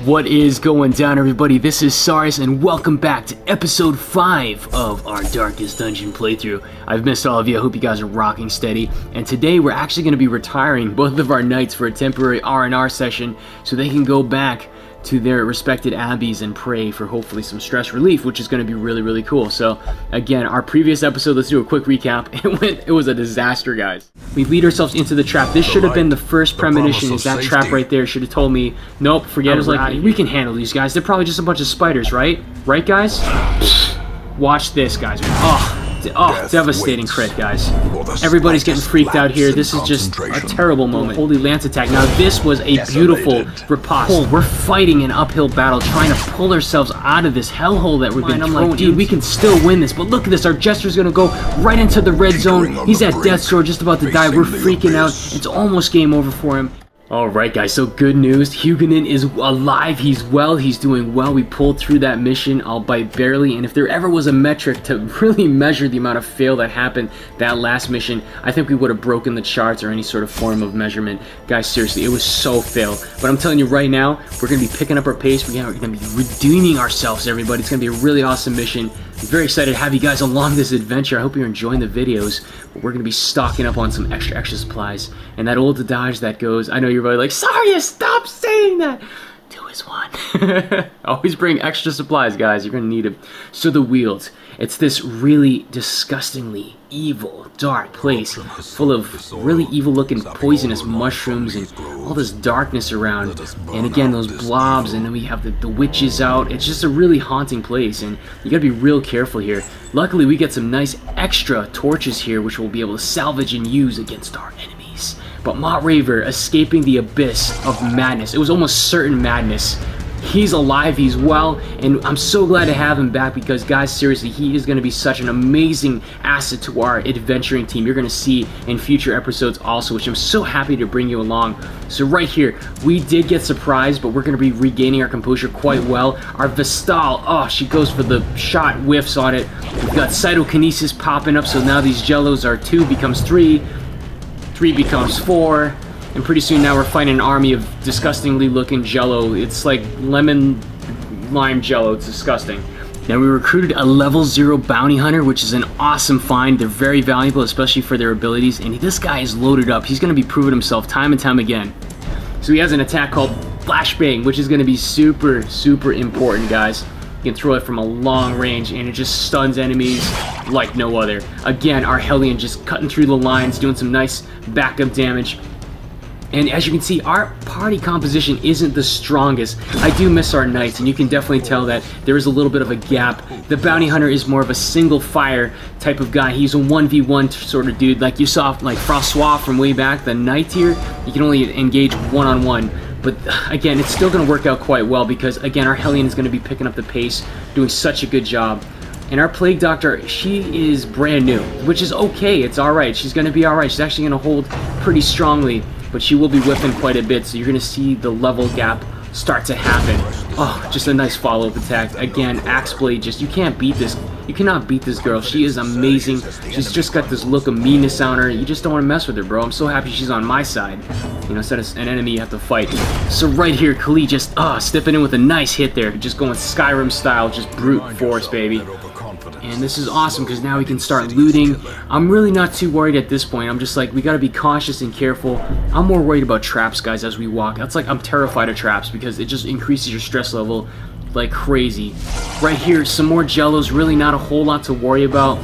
What is going down, everybody? This is Sarius, and welcome back to episode 5 of our Darkest Dungeon playthrough. I've missed all of you. I hope you guys are rocking steady. And today we're actually going to be retiring both of our knights for a temporary R&R session so they can go back to their respected abbeys and pray for hopefully some stress relief, which is going to be really, really cool. So again, our previous episode, let's do a quick recap. It was a disaster, guys. We lead ourselves into the trap. This should have been the first premonition. Is that trap right there? Should have told me, nope, forget it. Like, we can handle these guys. They're probably just a bunch of spiders, right? Right, guys? Watch this, guys. Oh, devastating crit, guys. Everybody's getting freaked out here. This is just a terrible moment. Holy lance attack. Now, this was a beautiful riposte. We're fighting an uphill battle, trying to pull ourselves out of this hellhole that we've been thrown. I'm like, dude, we can still win this. But look at this. Our jester's going to go right into the red zone. He's at death's door, just about to die. We're freaking out. It's almost game over for him. Alright, guys, so good news. Huguenin is alive. He's well. He's doing well. We pulled through that mission, albeit barely. And if there ever was a metric to really measure the amount of fail that happened that last mission, I think we would have broken the charts or any sort of form of measurement. Guys, seriously, it was so fail. But I'm telling you right now, we're going to be picking up our pace. We're going to be redeeming ourselves, everybody. It's going to be a really awesome mission. I'm very excited to have you guys along this adventure. I hope you're enjoying the videos. But we're going to be stocking up on some extra supplies. And that old adage that goes, I know you're like, Sarius, stop saying that. 2 is 1. Always bring extra supplies, guys. You're going to need them. So the Weald. It's this really disgustingly evil, dark place full of really evil-looking poisonous mushrooms and all this darkness around. And again, those blobs, and then we have the witches out. It's just a really haunting place, and you gotta be real careful here. Luckily, we get some nice extra torches here, which we'll be able to salvage and use against our enemies. But Mott Raver escaping the abyss of madness. It was almost certain madness. He's alive, he's well, and I'm so glad to have him back because, guys, seriously, he is going to be such an amazing asset to our adventuring team. You're going to see in future episodes also, which I'm so happy to bring you along. So right here, we did get surprised, but we're going to be regaining our composure quite well. Our Vestal, oh, she goes for the shot, whiffs on it. We've got cytokinesis popping up, so now these jellos are 2 becomes 3, 3 becomes 4. And pretty soon now we're fighting an army of disgustingly looking jello. It's like lemon lime jello. It's disgusting. Now we recruited a level 0 bounty hunter, which is an awesome find. They're very valuable, especially for their abilities. And this guy is loaded up. He's going to be proving himself time and time again. So he has an attack called Flashbang, which is going to be super, super important, guys. You can throw it from a long range, and it just stuns enemies like no other. Again, our Hellion just cutting through the lines, doing some nice backup damage. And as you can see, our party composition isn't the strongest. I do miss our knights, and you can definitely tell that there is a little bit of a gap. The bounty hunter is more of a single fire type of guy. He's a 1v1 sort of dude. Like you saw, like Francois from way back, the knight here, you can only engage one-on-one. But again, it's still going to work out quite well because, again, our Hellion is going to be picking up the pace, doing such a good job. And our Plague Doctor, she is brand new, which is okay. It's alright. She's going to be alright. She's actually going to hold pretty strongly. But she will be whipping quite a bit, so you're going to see the level gap start to happen. Oh, just a nice follow-up attack. Again, Axe Blade, just, you can't beat this. You cannot beat this girl. She is amazing. She's just got this look of meanness on her. You just don't want to mess with her, bro. I'm so happy she's on my side. You know, instead of an enemy you have to fight. So right here, Kali just, stepping in with a nice hit there. Just going Skyrim style, just brute force, baby. And this is awesome because now we can start looting. I'm really not too worried at this point. I'm just like, we got to be cautious and careful. I'm more worried about traps, guys, as we walk. That's like, I'm terrified of traps because it just increases your stress level like crazy. Right here, some more jellos. Really not a whole lot to worry about.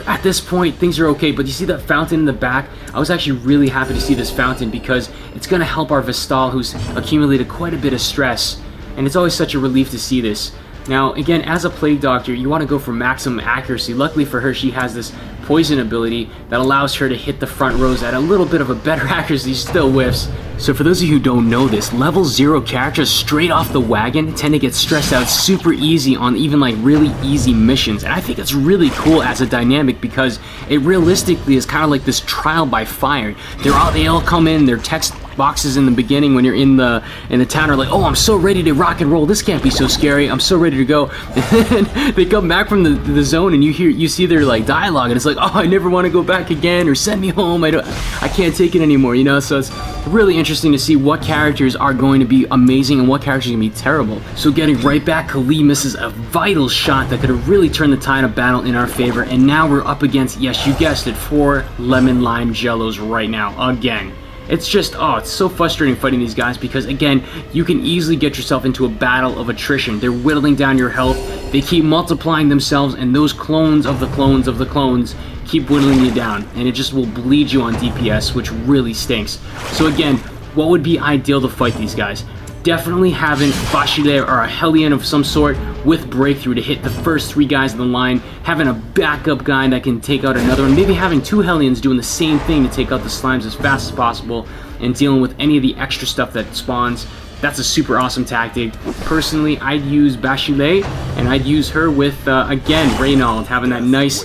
At this point, things are okay, but you see that fountain in the back? I was actually really happy to see this fountain because it's going to help our Vestal, who's accumulated quite a bit of stress. And it's always such a relief to see this. Now, again, as a Plague Doctor, you want to go for maximum accuracy. Luckily for her, she has this poison ability that allows her to hit the front rows at a little bit of a better accuracy, still whiffs. So for those of you who don't know this, level 0 characters straight off the wagon tend to get stressed out super easy on even like really easy missions. And I think it's really cool as a dynamic because it realistically is kind of like this trial by fire. They all come in, they're text boxes in the beginning when you're in the town are like, oh, I'm so ready to rock and roll. This can't be so scary. I'm so ready to go. And then they come back from the zone and you see their like dialogue and it's like, oh, I never want to go back again, or send me home. I can't take it anymore, you know? So it's really interesting to see what characters are going to be amazing and what characters are going to be terrible. So getting right back, Kali misses a vital shot that could have really turned the tide of battle in our favor, and now we're up against, yes, you guessed it, 4 lemon lime jellos right now again. It's just, oh, it's so frustrating fighting these guys because, again, you can easily get yourself into a battle of attrition. They're whittling down your health. They keep multiplying themselves, and those clones of the clones of the clones keep whittling you down, and it just will bleed you on DPS, which really stinks. So again, what would be ideal to fight these guys? Definitely having Bashile or a Hellion of some sort with breakthrough to hit the first 3 guys in the line, having a backup guy that can take out another one, maybe having 2 Hellions doing the same thing to take out the slimes as fast as possible, and dealing with any of the extra stuff that spawns. That's a super awesome tactic. Personally, I'd use Bashile, and I'd use her with, again, Reynald, having that nice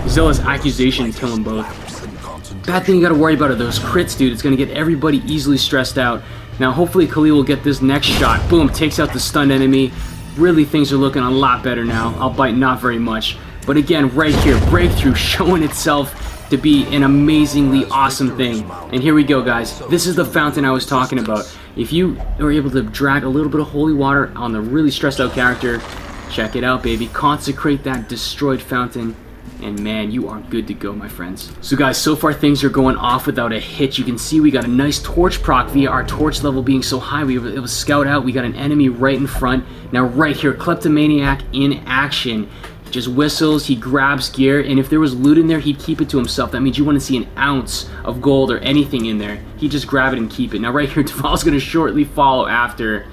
Zealous Accusation to kill them both. Bad thing you gotta worry about are those crits, dude. It's gonna get everybody easily stressed out. Now, hopefully, Khalil will get this next shot. Boom, takes out the stunned enemy. Really, things are looking a lot better now, albeit not very much. But again, right here, breakthrough showing itself to be an amazingly awesome thing. And here we go, guys. This is the fountain I was talking about. If you are able to drag a little bit of holy water on the really stressed out character, check it out, baby. Consecrate that destroyed fountain, and man, you are good to go, my friends. So guys, so far things are going off without a hitch. You can see we got a nice torch proc via our torch level being so high. We were able to scout out. We got an enemy right in front. Now right here, Kleptomaniac in action. He just whistles, he grabs gear, and if there was loot in there, he'd keep it to himself. That means you want to see an ounce of gold or anything in there. He'd just grab it and keep it. Now right here, Dval's going to shortly follow after.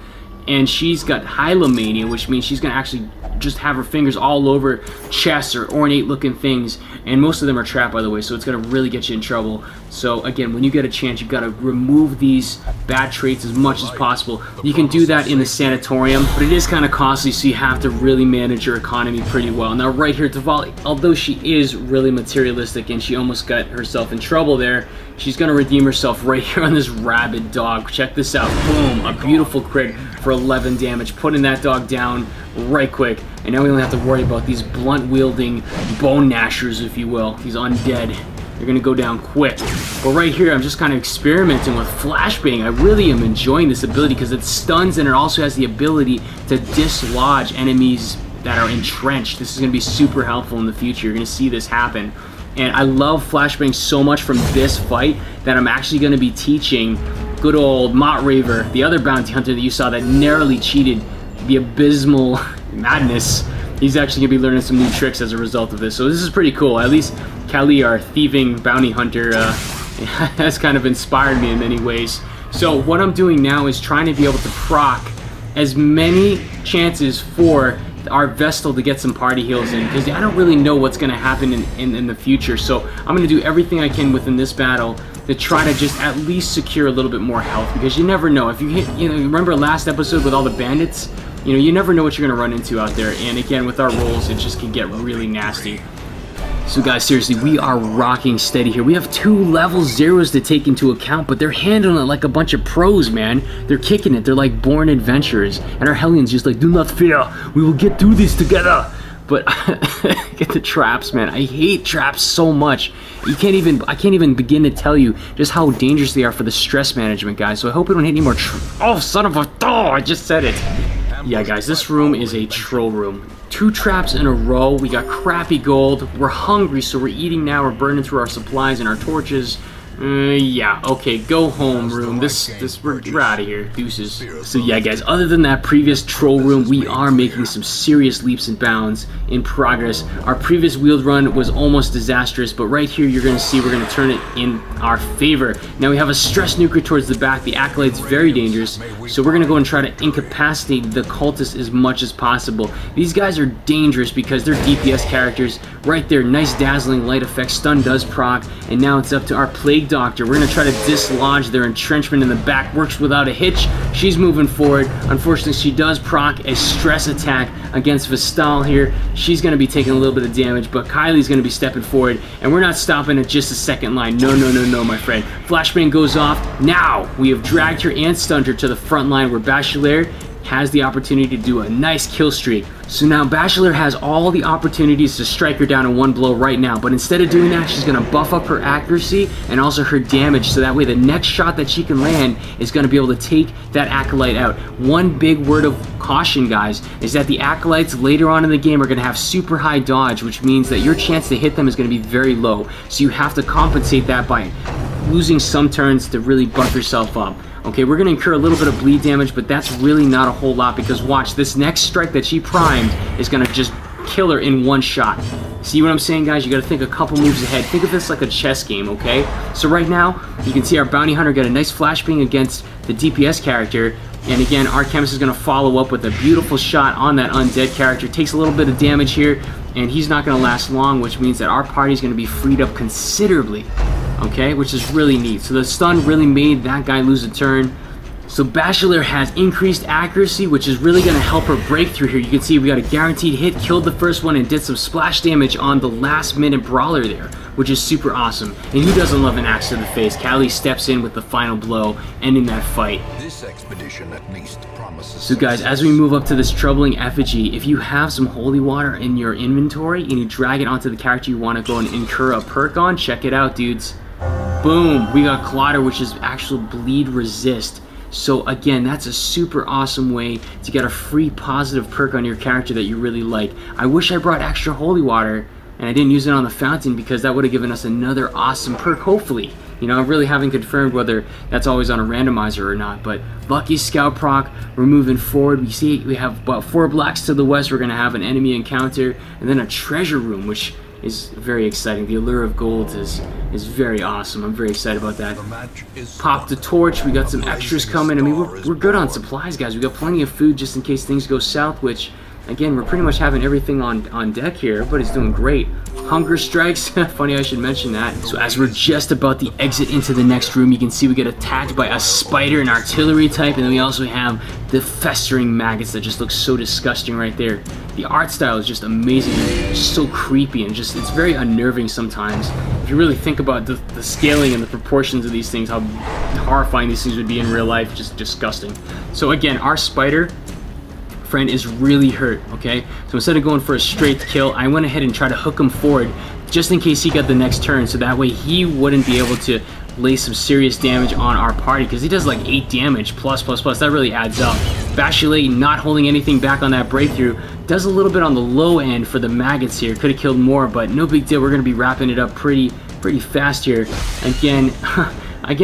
And she's got Hylomania, which means she's going to actually just have her fingers all over chests or ornate looking things, and most of them are trapped, by the way, so it's going to really get you in trouble. So again, when you get a chance, you've got to remove these bad traits as much as possible. You can do that in the sanatorium, but it is kind of costly, so you have to really manage your economy pretty well. Now right here, Dval, although she is really materialistic and she almost got herself in trouble there, she's going to redeem herself right here on this rabid dog. Check this out. Boom, a beautiful crit for 11 damage, putting that dog down right quick. And now we only have to worry about these blunt-wielding bone gnashers, if you will. These undead. They're going to go down quick. But right here, I'm just kind of experimenting with flashbang. I really am enjoying this ability because it stuns and it also has the ability to dislodge enemies that are entrenched. This is going to be super helpful in the future. You're going to see this happen. And I love flashbang so much from this fight that I'm actually going to be teaching good old Mott Raver, the other bounty hunter that you saw that narrowly cheated the abysmal madness. He's actually going to be learning some new tricks as a result of this. So this is pretty cool. At least Kali, our thieving bounty hunter, has kind of inspired me in many ways. So what I'm doing now is trying to be able to proc as many chances for our Vestal to get some party heals in, because I don't really know what's going to happen in the future. So I'm going to do everything I can within this battle to try to just at least secure a little bit more health, because you never know. If you hit, you know, remember last episode with all the bandits? You know, you never know what you're going to run into out there. And again, with our rolls, it just can get really nasty. So guys, seriously, we are rocking steady here. We have 2 level 0s to take into account, but they're handling it like a bunch of pros, man. They're kicking it. They're like born adventurers. And our Hellions just like, do not fear. We will get through this together. But get the traps, man. I hate traps so much. I can't even begin to tell you just how dangerous they are for the stress management, guys. So I hope we don't hit any more oh, son of a... Oh, I just said it. Yeah, guys, this room is a troll room. 2 traps in a row. We got crappy gold. We're hungry, so we're eating now. We're burning through our supplies and our torches. Yeah, okay, go home room. We're out of here. Deuces. So yeah, guys, other than that previous troll room, we are making some serious leaps and bounds in progress. Our previous Weald run was almost disastrous, but right here you're going to see we're going to turn it in our favor. Now we have a stress nuker towards the back. The Acolyte's very dangerous, so we're going to go and try to incapacitate the cultists as much as possible. These guys are dangerous because they're DPS characters. Right there, nice dazzling light effect. Stun does proc, and now it's up to our Plague Plague Doctor. We're going to try to dislodge their entrenchment in the back. Works without a hitch. She's moving forward. Unfortunately, she does proc a stress attack against Vestal here. She's going to be taking a little bit of damage, but Kylie's going to be stepping forward, and we're not stopping at just the second line. No, no, no, no, my friend. Flashbang goes off. Now, we have dragged her and stunned her to the front line where Bachelier has the opportunity to do a nice kill streak. So now Bachelier has all the opportunities to strike her down in one blow right now, but instead of doing that, she's going to buff up her accuracy and also her damage, so that way the next shot that she can land is going to be able to take that Acolyte out. One big word of caution, guys, is that the Acolytes later on in the game are going to have super high dodge, which means that your chance to hit them is going to be very low. So you have to compensate that by losing some turns to really buff yourself up. Okay, we're going to incur a little bit of bleed damage, but that's really not a whole lot, because watch, this next strike that she primed is going to just kill her in one shot. See what I'm saying, guys? You got to think a couple moves ahead. Think of this like a chess game, okay? So right now, you can see our Bounty Hunter get a nice flashbang against the DPS character, and again, our Chemist is going to follow up with a beautiful shot on that undead character. Takes a little bit of damage here, and he's not going to last long, which means that our party is going to be freed up considerably. Okay, which is really neat. So the stun really made that guy lose a turn. So Bachelier has increased accuracy, which is really going to help her break through here. You can see we got a guaranteed hit, killed the first one, and did some splash damage on the last minute brawler there, which is super awesome. And who doesn't love an axe to the face? Callie steps in with the final blow, ending that fight. This expedition at least promises. So guys, as we move up to this troubling effigy, if you have some holy water in your inventory and you drag it onto the character you want to go and incur a perk on, check it out, dudes. Boom, we got Clotter, which is actual bleed resist. So again, that's a super awesome way to get a free positive perk on your character that you really like. I wish I brought extra holy water and I didn't use it on the fountain, because that would have given us another awesome perk, hopefully. You know, I really haven't confirmed whether that's always on a randomizer or not, but lucky scout proc, we're moving forward. We see we have about 4 blocks to the west. We're going to have an enemy encounter and then a treasure room, which is very exciting. The allure of gold is very awesome. I'm very excited about that. Pop the torch. We got some extras coming. I mean, we're good on supplies, guys. We got plenty of food just in case things go south, which, again, we're pretty much having everything on deck here. Everybody's doing great. Hunger strikes. Funny I should mention that. So as we're just about to exit into the next room, you can see we get attacked by a spider, an artillery type, and then we also have the festering maggots that just look so disgusting right there. The art style is just amazing. It's just so creepy, and just, it's very unnerving sometimes. If you really think about the scaling and the proportions of these things, how horrifying these things would be in real life, just disgusting. So again, our spider friend is really hurt, okay? So instead of going for a straight kill, I went ahead and tried to hook him forward just in case he got the next turn, so that way he wouldn't be able to lay some serious damage on our party, because he does like 8 damage plus. That really adds up. Bachelier not holding anything back on that breakthrough, does a little bit on the low end for the maggots here. Could have killed more, but no big deal. We're going to be wrapping it up pretty fast here. Again,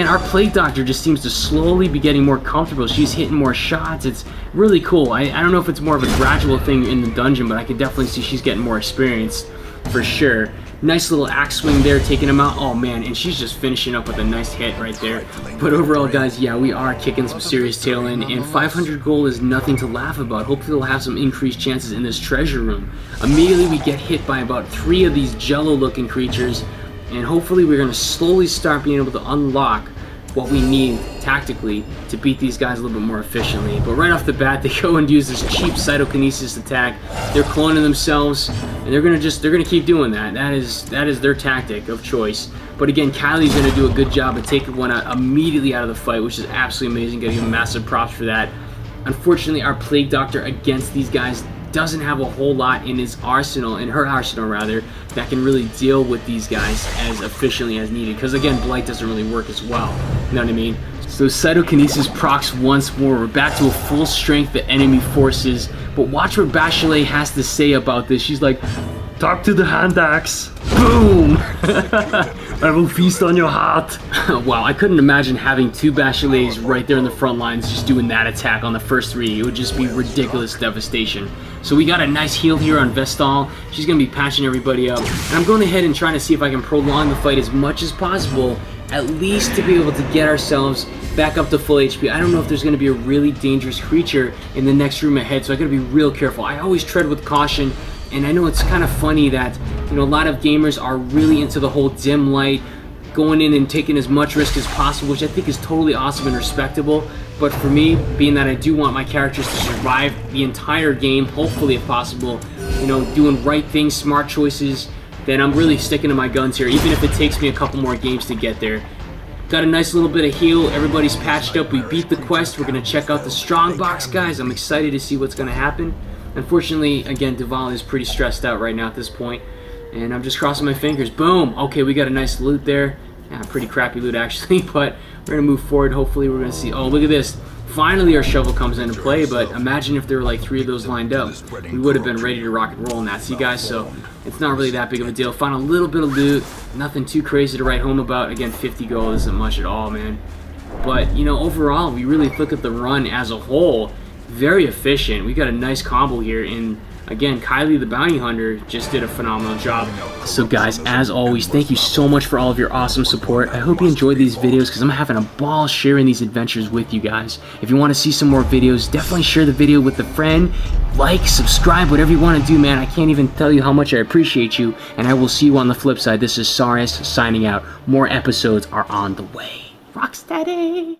our Plague Doctor just seems to slowly be getting more comfortable. She's hitting more shots. It's really cool. I don't know if it's more of a gradual thing in the dungeon, but I can definitely see she's getting more experience for sure. Nice little axe swing there, taking him out. Oh man, and she's just finishing up with a nice hit right there. But overall, guys, yeah, we are kicking some serious tail in, and 500 gold is nothing to laugh about. Hopefully we'll have some increased chances in this treasure room. Immediately we get hit by about 3 of these jello-looking creatures, and hopefully we're going to slowly start being able to unlock what we need tactically to beat these guys a little bit more efficiently. But right off the bat, they go and use this cheap cytokinesis attack. They're cloning themselves, and they're gonna keep doing that. That is their tactic of choice. But again, Kylie's gonna do a good job of taking one out immediately out of the fight, which is absolutely amazing. Gotta give him massive props for that. Unfortunately, our Plague Doctor against these guys doesn't have a whole lot in his arsenal, in her arsenal rather, that can really deal with these guys as efficiently as needed. Because again, Blight doesn't really work as well. You know what I mean? So cytokinesis procs once more. We're back to a full strength the enemy forces. But watch what Bachelier has to say about this. She's like, talk to the hand axe. Boom! I will feast on your heart. Wow, I couldn't imagine having 2 Bacheliers right there in the front lines just doing that attack on the first 3. It would just be ridiculous devastation. So we got a nice heal here on Vestal. She's going to be patching everybody up. And I'm going ahead and trying to see if I can prolong the fight as much as possible, at least to be able to get ourselves back up to full HP. I don't know if there's going to be a really dangerous creature in the next room ahead, so I got to be real careful. I always tread with caution. And I know it's kind of funny that, you know, a lot of gamers are really into the whole dim light, going in and taking as much risk as possible, which I think is totally awesome and respectable. But for me, being that I do want my characters to survive the entire game, hopefully if possible, you know, doing right things, smart choices, then I'm really sticking to my guns here, even if it takes me a couple more games to get there. Got a nice little bit of heal. Everybody's patched up. We beat the quest. We're going to check out the strong box, guys. I'm excited to see what's going to happen. Unfortunately, again, Duval is pretty stressed out right now at this point, and I'm just crossing my fingers. Boom! Okay, we got a nice loot there. Yeah, pretty crappy loot, actually, but we're going to move forward. Hopefully, we're going to see... Oh, look at this. Finally, our shovel comes into play, but imagine if there were like 3 of those lined up. We would have been ready to rock and roll in that. See, guys? So it's not really that big of a deal. Found a little bit of loot. Nothing too crazy to write home about. Again, 50 gold isn't much at all, man. But, you know, overall, we really look at the run as a whole. Very efficient. We got a nice combo here, and again, Kylie the Bounty Hunter just did a phenomenal job. So guys, as always, thank you so much for all of your awesome support. I hope you enjoyed these videos because I'm having a ball sharing these adventures with you guys. If you want to see some more videos, definitely share the video with a friend. Like, subscribe, whatever you want to do, man. I can't even tell you how much I appreciate you, and I will see you on the flip side. This is Sarius signing out. More episodes are on the way. Rocksteady!